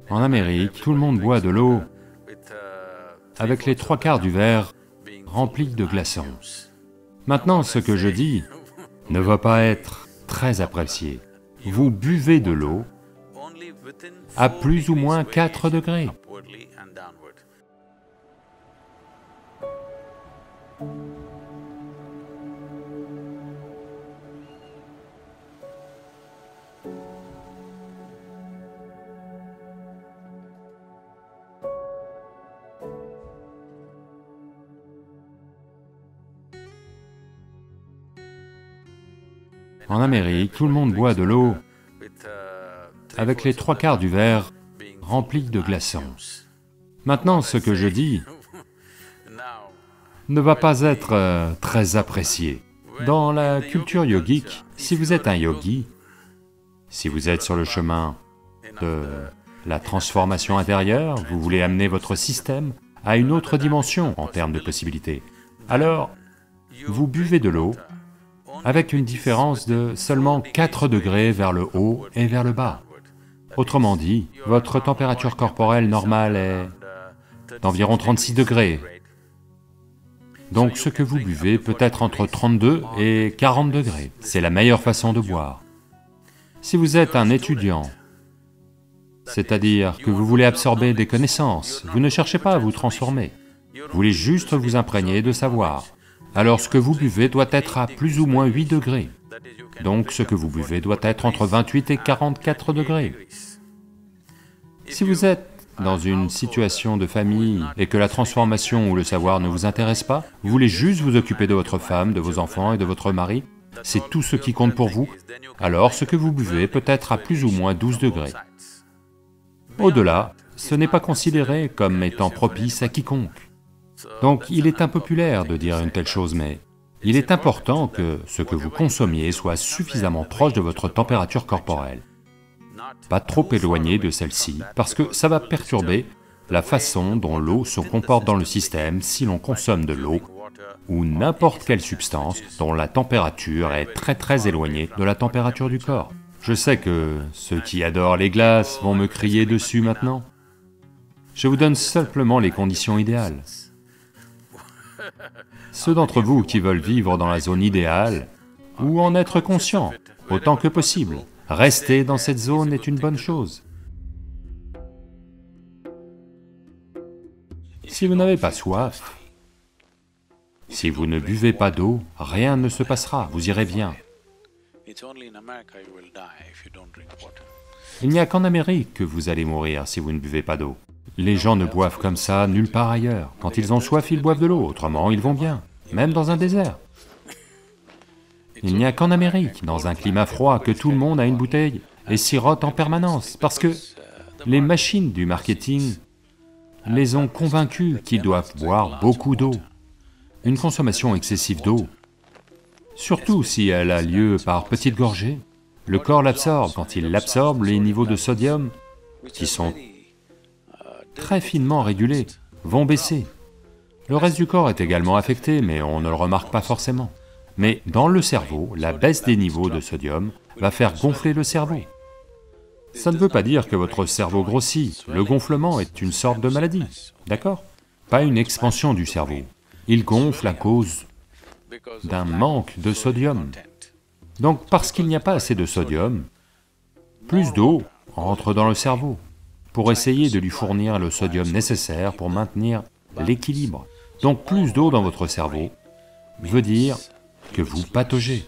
En Amérique, tout le monde boit de l'eau avec les 3/4 du verre rempli de glaçons. Maintenant, ce que je dis ne va pas être très apprécié. Vous buvez de l'eau à plus ou moins 4 degrés. En Amérique, tout le monde boit de l'eau avec les 3/4 du verre rempli de glaçons. Maintenant, ce que je dis ne va pas être très apprécié. Dans la culture yogique, si vous êtes un yogi, si vous êtes sur le chemin de la transformation intérieure, vous voulez amener votre système à une autre dimension en termes de possibilités, alors vous buvez de l'eau avec une différence de seulement 4 degrés vers le haut et vers le bas. Autrement dit, votre température corporelle normale est d'environ 36 degrés. Donc ce que vous buvez peut être entre 32 et 40 degrés. C'est la meilleure façon de boire. Si vous êtes un étudiant, c'est-à-dire que vous voulez absorber des connaissances, vous ne cherchez pas à vous transformer, vous voulez juste vous imprégner de savoir. Alors ce que vous buvez doit être à plus ou moins 8 degrés. Donc ce que vous buvez doit être entre 28 et 44 degrés. Si vous êtes dans une situation de famille et que la transformation ou le savoir ne vous intéresse pas, vous voulez juste vous occuper de votre femme, de vos enfants et de votre mari, c'est tout ce qui compte pour vous, alors ce que vous buvez peut être à plus ou moins 12 degrés. Au-delà, ce n'est pas considéré comme étant propice à quiconque. Donc il est impopulaire de dire une telle chose, mais il est important que ce que vous consommiez soit suffisamment proche de votre température corporelle, pas trop éloigné de celle-ci, parce que ça va perturber la façon dont l'eau se comporte dans le système si l'on consomme de l'eau ou n'importe quelle substance dont la température est très éloignée de la température du corps. Je sais que ceux qui adorent les glaces vont me crier dessus maintenant. Je vous donne simplement les conditions idéales. Ceux d'entre vous qui veulent vivre dans la zone idéale, ou en être conscient autant que possible, rester dans cette zone est une bonne chose. Si vous n'avez pas soif, si vous ne buvez pas d'eau, rien ne se passera, vous irez bien. Il n'y a qu'en Amérique que vous allez mourir si vous ne buvez pas d'eau. Les gens ne boivent comme ça nulle part ailleurs. Quand ils ont soif, ils boivent de l'eau, autrement ils vont bien, même dans un désert. Il n'y a qu'en Amérique, dans un climat froid, que tout le monde a une bouteille et sirote en permanence, parce que les machines du marketing les ont convaincus qu'ils doivent boire beaucoup d'eau. Une consommation excessive d'eau, surtout si elle a lieu par petites gorgées, le corps l'absorbe. Quand il l'absorbe, les niveaux de sodium, qui sont très finement régulés, vont baisser. Le reste du corps est également affecté, mais on ne le remarque pas forcément. Mais dans le cerveau, la baisse des niveaux de sodium va faire gonfler le cerveau. Ça ne veut pas dire que votre cerveau grossit, le gonflement est une sorte de maladie, d'accord? Pas une expansion du cerveau. Il gonfle à cause d'un manque de sodium. Donc parce qu'il n'y a pas assez de sodium, plus d'eau entre dans le cerveau pour essayer de lui fournir le sodium nécessaire pour maintenir l'équilibre. Donc plus d'eau dans votre cerveau veut dire que vous pataugez.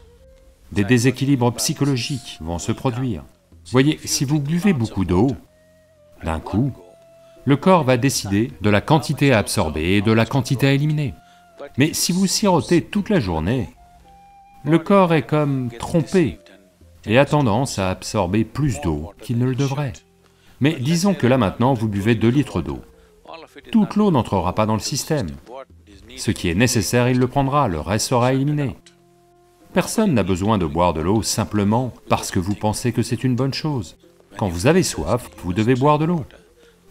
Des déséquilibres psychologiques vont se produire. Voyez, si vous buvez beaucoup d'eau, d'un coup, le corps va décider de la quantité à absorber et de la quantité à éliminer. Mais si vous sirotez toute la journée, le corps est comme trompé et a tendance à absorber plus d'eau qu'il ne le devrait. Mais disons que là maintenant vous buvez 2 litres d'eau. Toute l'eau n'entrera pas dans le système. Ce qui est nécessaire, il le prendra, le reste sera éliminé. Personne n'a besoin de boire de l'eau simplement parce que vous pensez que c'est une bonne chose. Quand vous avez soif, vous devez boire de l'eau.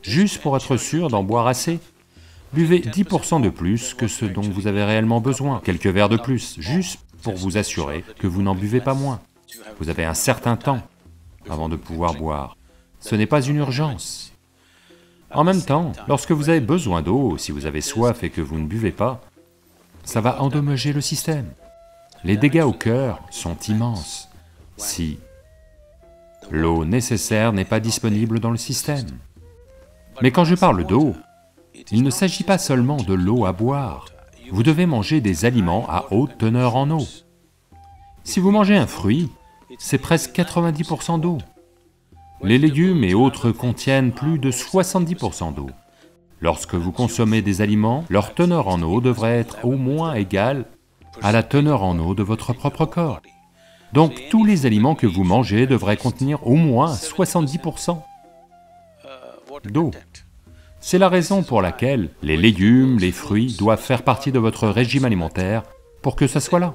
Juste pour être sûr d'en boire assez, buvez 10% de plus que ce dont vous avez réellement besoin, quelques verres de plus, juste pour vous assurer que vous n'en buvez pas moins. Vous avez un certain temps avant de pouvoir boire. Ce n'est pas une urgence. En même temps, lorsque vous avez besoin d'eau, si vous avez soif et que vous ne buvez pas, ça va endommager le système. Les dégâts au cœur sont immenses si l'eau nécessaire n'est pas disponible dans le système. Mais quand je parle d'eau, il ne s'agit pas seulement de l'eau à boire. Vous devez manger des aliments à haute teneur en eau. Si vous mangez un fruit, c'est presque 90% d'eau. Les légumes et autres contiennent plus de 70% d'eau. Lorsque vous consommez des aliments, leur teneur en eau devrait être au moins égale à la teneur en eau de votre propre corps. Donc tous les aliments que vous mangez devraient contenir au moins 70% d'eau. C'est la raison pour laquelle les légumes, les fruits doivent faire partie de votre régime alimentaire pour que ça soit là.